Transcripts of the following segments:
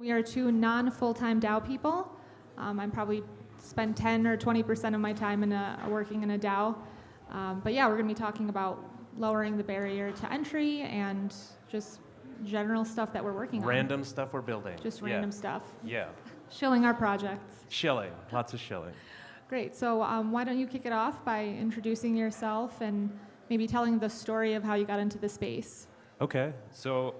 We are two non-full-time DAO people. I probably spend 10 or 20% of my time working in a DAO. But yeah, we're going to be talking about lowering the barrier to entry and just general stuff that we're working on. Random stuff we're building. Just random stuff. Yeah. Shilling our projects. Shilling. Lots of shilling. Great. So why don't you kick it off by introducing yourself and maybe telling the story of how you got into the space. Okay. So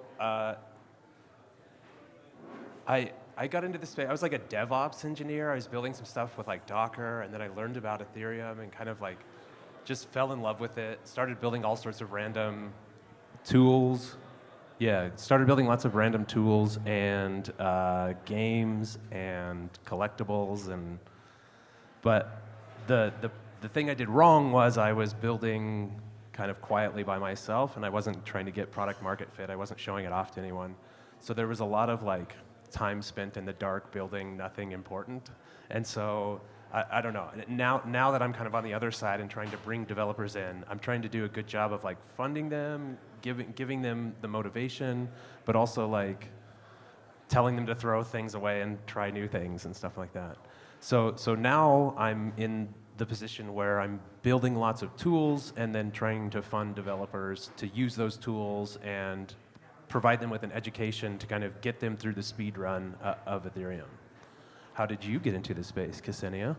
I got into this space. I was like a DevOps engineer. I was building some stuff with like Docker, and then I learned about Ethereum and kind of like just fell in love with it. Started building all sorts of random tools. Yeah, started building lots of random tools and games and collectibles. But the thing I did wrong was I was building kind of quietly by myself, and I wasn't trying to get product market fit. I wasn't showing it off to anyone. So there was a lot of like time spent in the dark building nothing important. And so I don't know. Now that I'm kind of on the other side and trying to bring developers in, I'm trying to do a good job of like funding them, giving them the motivation, but also like telling them to throw things away and try new things and stuff like that. So now I'm in the position where I'm building lots of tools and then trying to fund developers to use those tools and provide them with an education to kind of get them through the speed run of Ethereum. How did you get into this space, Kseniya?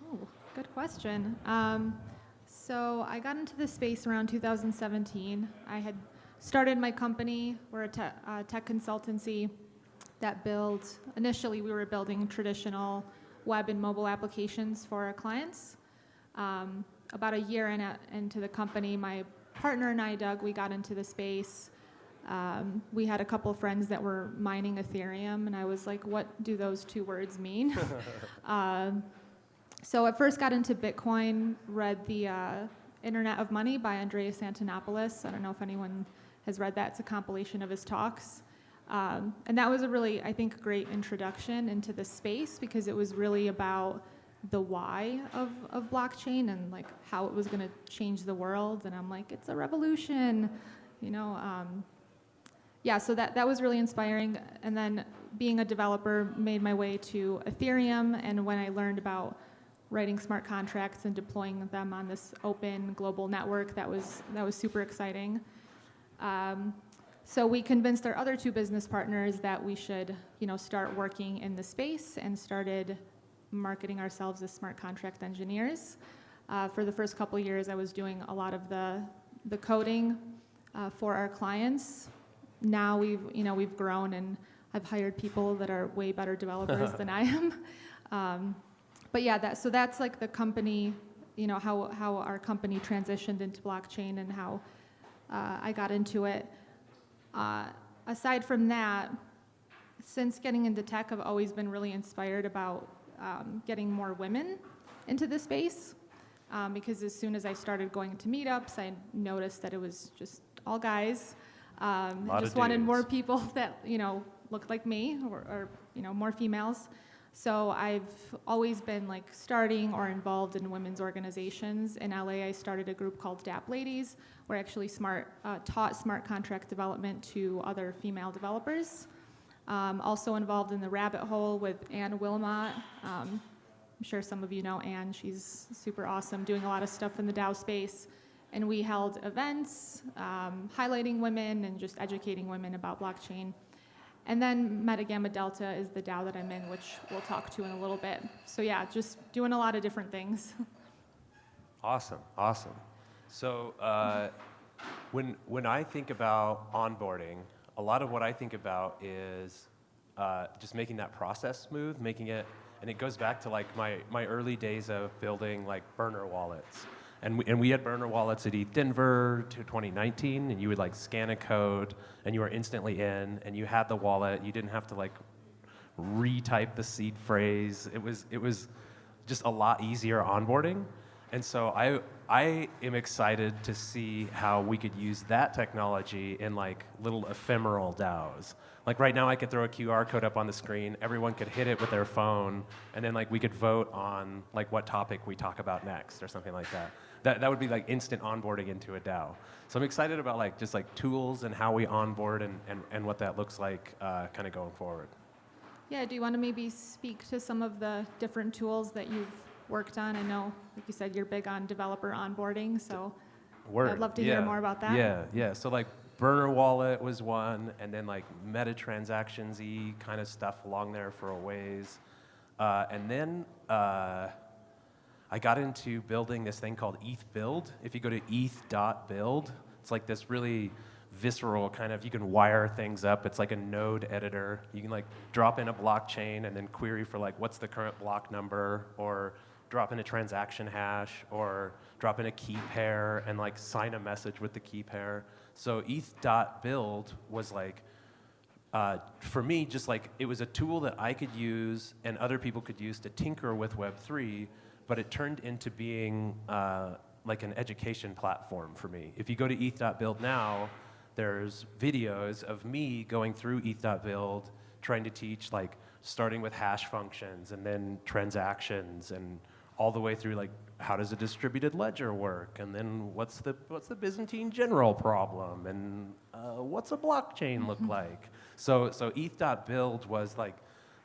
Ooh, good question. So I got into this space around 2017. I had started my company. We're a tech consultancy that initially we were building traditional web and mobile applications for our clients. About a year into the company, my partner and I, Doug, we got into the space. We had a couple friends that were mining Ethereum, and I was like, what do those two words mean? So I first got into Bitcoin, read the Internet of Money by Andreas Antonopoulos. I don't know if anyone has read that. It's a compilation of his talks. And that was a really, I think, great introduction into the space because it was really about the why of blockchain and like how it was going to change the world. And I'm like, it's a revolution, you know. Yeah, so that was really inspiring. And then being a developer, made my way to Ethereum. And when I learned about writing smart contracts and deploying them on this open global network, that was super exciting. So we convinced our other two business partners that we should, start working in the space and started marketing ourselves as smart contract engineers. For the first couple of years, I was doing a lot of the coding for our clients. Now we've grown and I've hired people that are way better developers than I am. But yeah, that's like the company, how our company transitioned into blockchain and how I got into it. Aside from that, since getting into tech, I've always been really inspired about getting more women into this space because as soon as I started going to meetups, I noticed that it was just all guys. I just wanted more people that looked like me or more females. So I've always been like starting or involved in women's organizations. In LA, I started a group called DAP Ladies, where I actually taught smart contract development to other female developers. Also involved in the rabbit hole with Anne Wilmot. I'm sure some of you know Anne. She's super awesome, doing a lot of stuff in the DAO space. And we held events highlighting women and just educating women about blockchain. And then MetaGammaDelta is the DAO that I'm in, which we'll talk to in a little bit. So yeah, just doing a lot of different things. Awesome. So when I think about onboarding, a lot of what I think about is just making that process smooth, and it goes back to like my early days of building like burner wallets. And we had burner wallets at ETH Denver to 2019, and you would like scan a code, and you were instantly in, and you had the wallet. You didn't have to like retype the seed phrase. It was just a lot easier onboarding. And so I am excited to see how we could use that technology in like little ephemeral DAOs. Like right now I could throw a QR code up on the screen, everyone could hit it with their phone, and then like we could vote on like what topic we talk about next or something like that. That would be like instant onboarding into a DAO. So I'm excited about like just like tools and how we onboard and what that looks like kind of going forward. Yeah, do you want to maybe speak to some of the different tools that you've worked on? I know, like you said, you're big on developer onboarding, so I'd love to hear more about that. Yeah. So like Burner Wallet was one, and then like meta-transactions-y kind of stuff along there for a ways. And then I got into building this thing called ETH Build. If you go to eth.build, it's like this really visceral kind of, you can wire things up. It's like a node editor. You can like drop in a blockchain and then query for like what's the current block number, or drop in a transaction hash, or drop in a key pair and like sign a message with the key pair. So eth.build was like, for me, just like it was a tool that I could use and other people could use to tinker with Web3, but it turned into being like an education platform for me. If you go to eth.build now, there's videos of me going through eth.build, trying to teach like starting with hash functions and then transactions and all the way through like how does a distributed ledger work, and then what's the Byzantine general problem, and what's a blockchain look like. So eth.build was like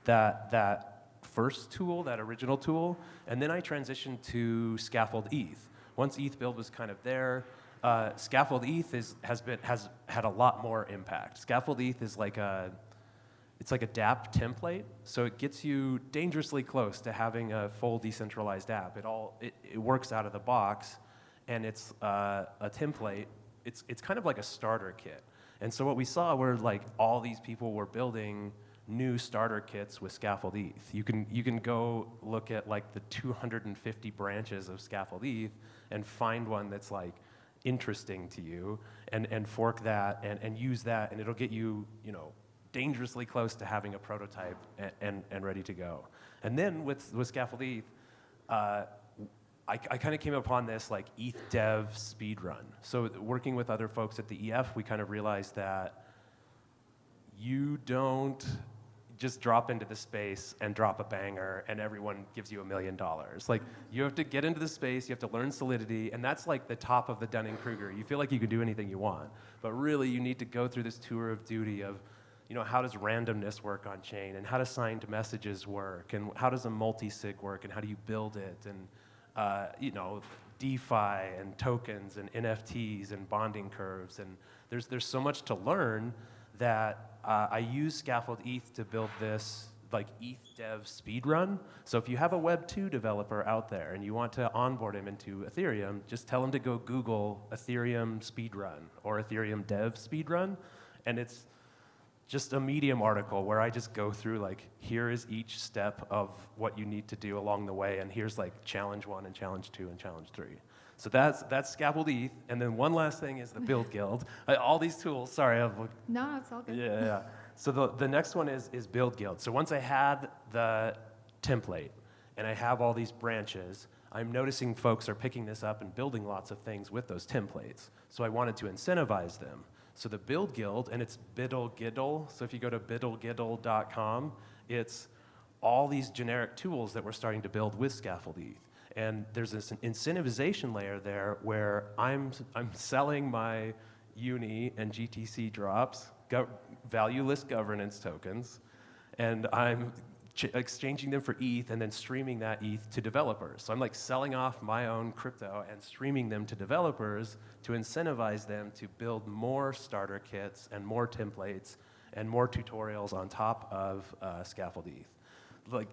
that first tool, that original tool, and then I transitioned to Scaffold ETH. Once ETH build was kind of there, Scaffold ETH has had a lot more impact. Scaffold ETH is like it's like a dApp template, so it gets you dangerously close to having a full decentralized app. It works out of the box, and it's a template. It's kind of like a starter kit. And so what we saw were like all these people were building new starter kits with Scaffold ETH. You can go look at like the 250 branches of Scaffold ETH and find one that's like interesting to you, and fork that and use that, and it'll get you, dangerously close to having a prototype and ready to go. And then with Scaffold ETH, I kind of came upon this like ETH dev speed run. So working with other folks at the EF, we kind of realized that you don't just drop into the space and drop a banger and everyone gives you $1 million. Like, you have to get into the space, you have to learn Solidity, and that's like the top of the Dunning-Kruger. You feel like you can do anything you want, but really you need to go through this tour of duty of, how does randomness work on chain, and how does signed messages work, and how does a multi-sig work, and how do you build it, and DeFi and tokens and NFTs and bonding curves, and there's so much to learn that I use Scaffold ETH to build this like ETH dev speedrun. So if you have a Web 2 developer out there and you want to onboard him into Ethereum, just tell him to go Google Ethereum speedrun or Ethereum dev speedrun, and it's just a Medium article where I just go through like, here is each step of what you need to do along the way, and here's like challenge 1 and challenge 2 and challenge 3. So that's Scaffold ETH, and then one last thing is the Build Guild. All these tools, sorry. No, it's all good. Yeah. So the next one is Build Guild. So once I had the template and I have all these branches, I'm noticing folks are picking this up and building lots of things with those templates. So I wanted to incentivize them. So the Build Guild, and it's biddlegiddle. So if you go to biddlegiddle.com, it's all these generic tools that we're starting to build with Scaffold ETH. And there's this incentivization layer there where I'm selling my Uni and GTC drops, valueless governance tokens, and I'm exchanging them for ETH and then streaming that ETH to developers. So I'm like selling off my own crypto and streaming them to developers to incentivize them to build more starter kits and more templates and more tutorials on top of Scaffold ETH. Like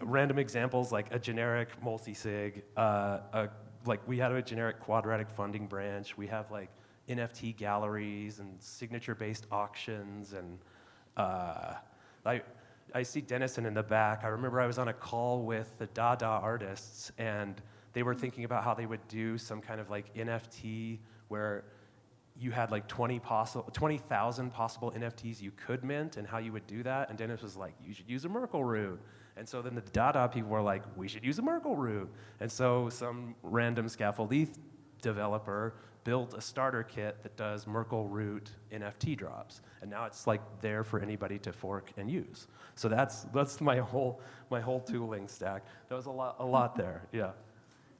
random examples, like a generic multi-sig, like we had a generic quadratic funding branch. We have like NFT galleries and signature-based auctions, and I see Dennison in the back. I remember I was on a call with the Dada artists, and they were thinking about how they would do some kind of like NFT where you had like 20,000 possible NFTs you could mint, and how you would do that. And Dennis was like, you should use a Merkle root. And so then the Dada people were like, we should use a Merkle root. And so some random Scaffold ETH developer built a starter kit that does Merkle root NFT drops. And now it's like there for anybody to fork and use. So that's my whole tooling stack. That was a lot there, yeah.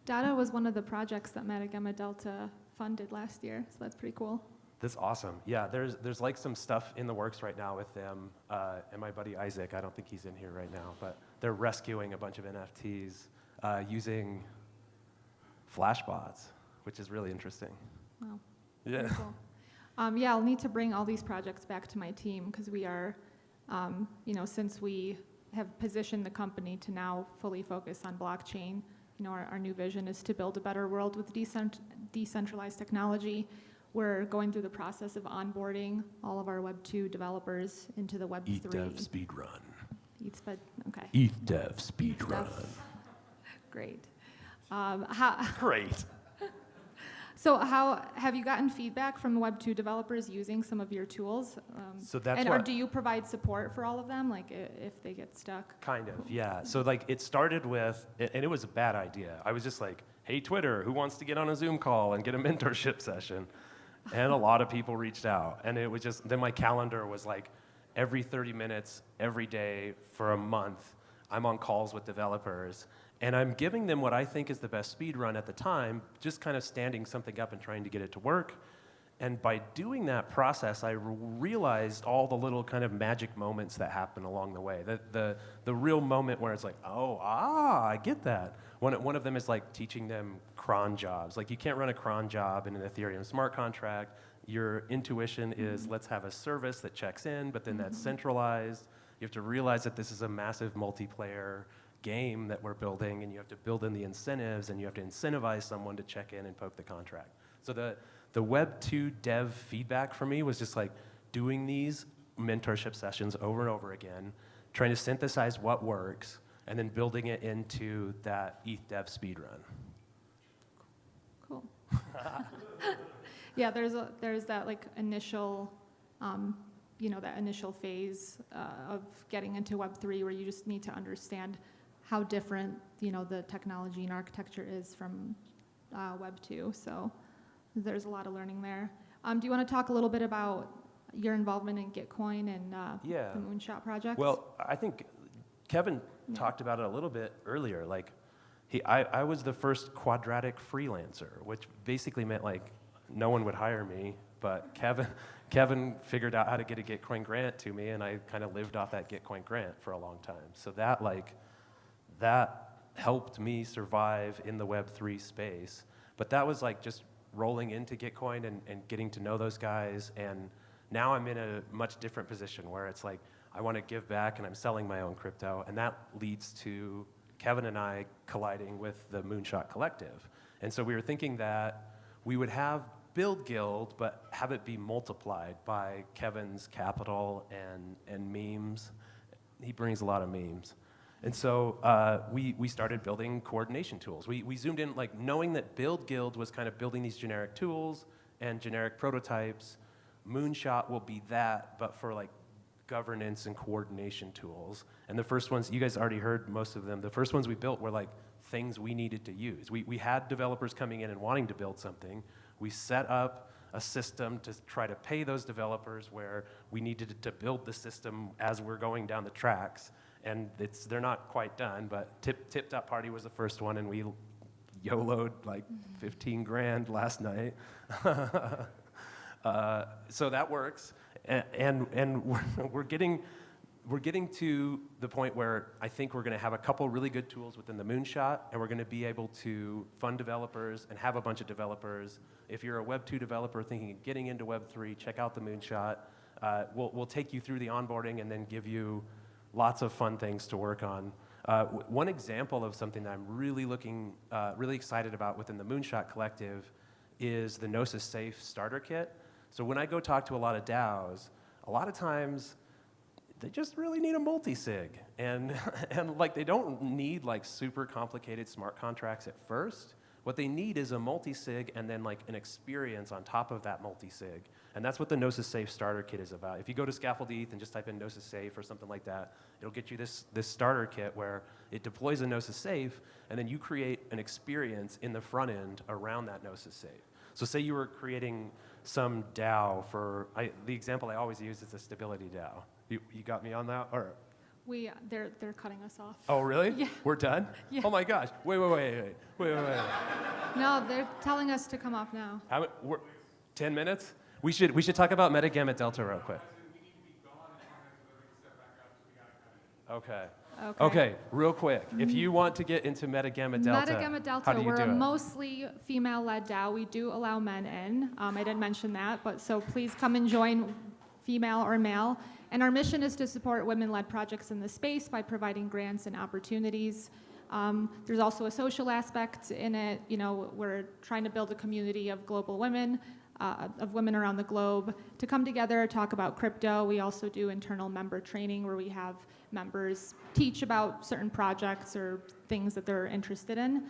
Dada was one of the projects that MetaGammaDelta funded last year, so that's pretty cool. That's awesome. Yeah, there's like some stuff in the works right now with them and my buddy Isaac. I don't think he's in here right now, but they're rescuing a bunch of NFTs using flashbots, which is really interesting. Wow. Yeah. Very cool. Yeah, I'll need to bring all these projects back to my team because we are, since we have positioned the company to now fully focus on blockchain, our new vision is to build a better world with decentralized technology. We're going through the process of onboarding all of our Web 2 developers into the Web 3. ETH speed run. Okay. ETH dev speed run. Great. Great. So how have you gotten feedback from the Web 2 developers using some of your tools? So that's and what, or do you provide support for all of them, like if they get stuck? Kind of, yeah. So like it started with, and it was a bad idea. I was just like, hey, Twitter, who wants to get on a Zoom call and get a mentorship session? And a lot of people reached out. And it was just, then my calendar was like every 30 minutes, every day for a month, I'm on calls with developers. And I'm giving them what I think is the best speed run at the time, just kind of standing something up and trying to get it to work. And by doing that process, I realized all the little kind of magic moments that happen along the way. The real moment where it's like, I get that. One of them is like teaching them cron jobs. Like you can't run a cron job in an Ethereum smart contract. Your intuition is let's have a service that checks in, but then that's centralized. You have to realize that this is a massive multiplayer game that we're building, and you have to build in the incentives, and you have to incentivize someone to check in and poke the contract. So the Web 2 dev feedback for me was just like doing these mentorship sessions over and over again, trying to synthesize what works, and then building it into that ETH dev speed run. Cool. Yeah, there's that like initial, that initial phase of getting into Web 3 where you just need to understand how different, the technology and architecture is from Web 2. So there's a lot of learning there. Do you want to talk a little bit about your involvement in Gitcoin and the Moonshot project? Well, I think Kevin talked about it a little bit earlier. Like, I was the first quadratic freelancer, which basically meant like no one would hire me, but Kevin figured out how to get a Gitcoin grant to me, and I kind of lived off that Gitcoin grant for a long time. So that helped me survive in the Web3 space. But that was like just rolling into Gitcoin and getting to know those guys. And now I'm in a much different position where it's like, I want to give back and I'm selling my own crypto. And that leads to Kevin and I colliding with the Moonshot Collective. And so we were thinking that we would have Build Guild, but have it be multiplied by Kevin's capital and memes. He brings a lot of memes. And so we started building coordination tools. We zoomed in, like knowing that Build Guild was kind of building these generic tools and generic prototypes. Moonshot will be that, but for like governance and coordination tools. And the first ones, you guys already heard most of them. The first ones we built were like things we needed to use. We had developers coming in and wanting to build something. We set up a system to try to pay those developers where we needed to build the system as we're going down the tracks. And they're not quite done, but Tip Top Party was the first one, and we YOLO'd like 15 grand last night. So that works, and we're getting to the point where I think we're going to have a couple really good tools within the Moonshot, and we're going to be able to fund developers and have a bunch of developers. If you're a Web 2 developer thinking of getting into Web 3, check out the Moonshot. We'll take you through the onboarding and then give you lots of fun things to work on. One example of something that I'm really excited about within the Moonshot Collective is the Gnosis Safe Starter Kit. So when I go talk to a lot of DAOs, a lot of times they just really need a multi-sig. And like they don't need like super complicated smart contracts at first. What they need is a multi-sig and then like an experience on top of that multi-sig. And that's what the Gnosis Safe Starter Kit is about. If you go to Scaffold ETH and just type in Gnosis Safe or something like that, it'll get you this starter kit where it deploys a Gnosis Safe, and then you create an experience in the front end around that Gnosis Safe. So say you were creating some DAO the example I always use is a stability DAO. You got me on that? Or They're cutting us off. Oh, really? Yeah. We're done? Yeah. Oh my gosh. Wait. No, they're telling us to come off now. 10 minutes? We should talk about MetaGammaDelta real quick. Okay. Okay, real quick. If you want to get into MetaGammaDelta, how do you we're do a it? mostly female-led DAO. We do allow men in. I didn't mention that, but so please come and join, female or male. And our mission is to support women-led projects in the space by providing grants and opportunities. There's also a social aspect in it. You know, we're trying to build a community of global women, of women around the globe to come together, talk about crypto. We also do internal member training where we have members teach about certain projects or things that they're interested in.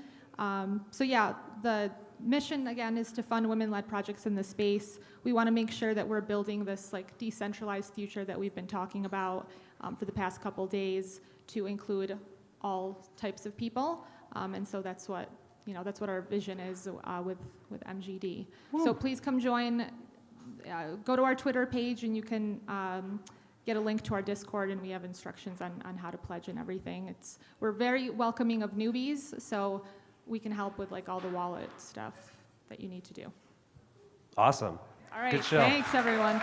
So yeah, the mission again is to fund women-led projects in the space. We want to make sure that we're building this like decentralized future that we've been talking about for the past couple days to include all types of people. And so that's what our vision is with MGD. Woo. So please come join. Go to our Twitter page and you can get a link to our Discord, and we have instructions on how to pledge and everything. We're very welcoming of newbies, so we can help with like all the wallet stuff that you need to do. Awesome. All right, Good show. thanks everyone.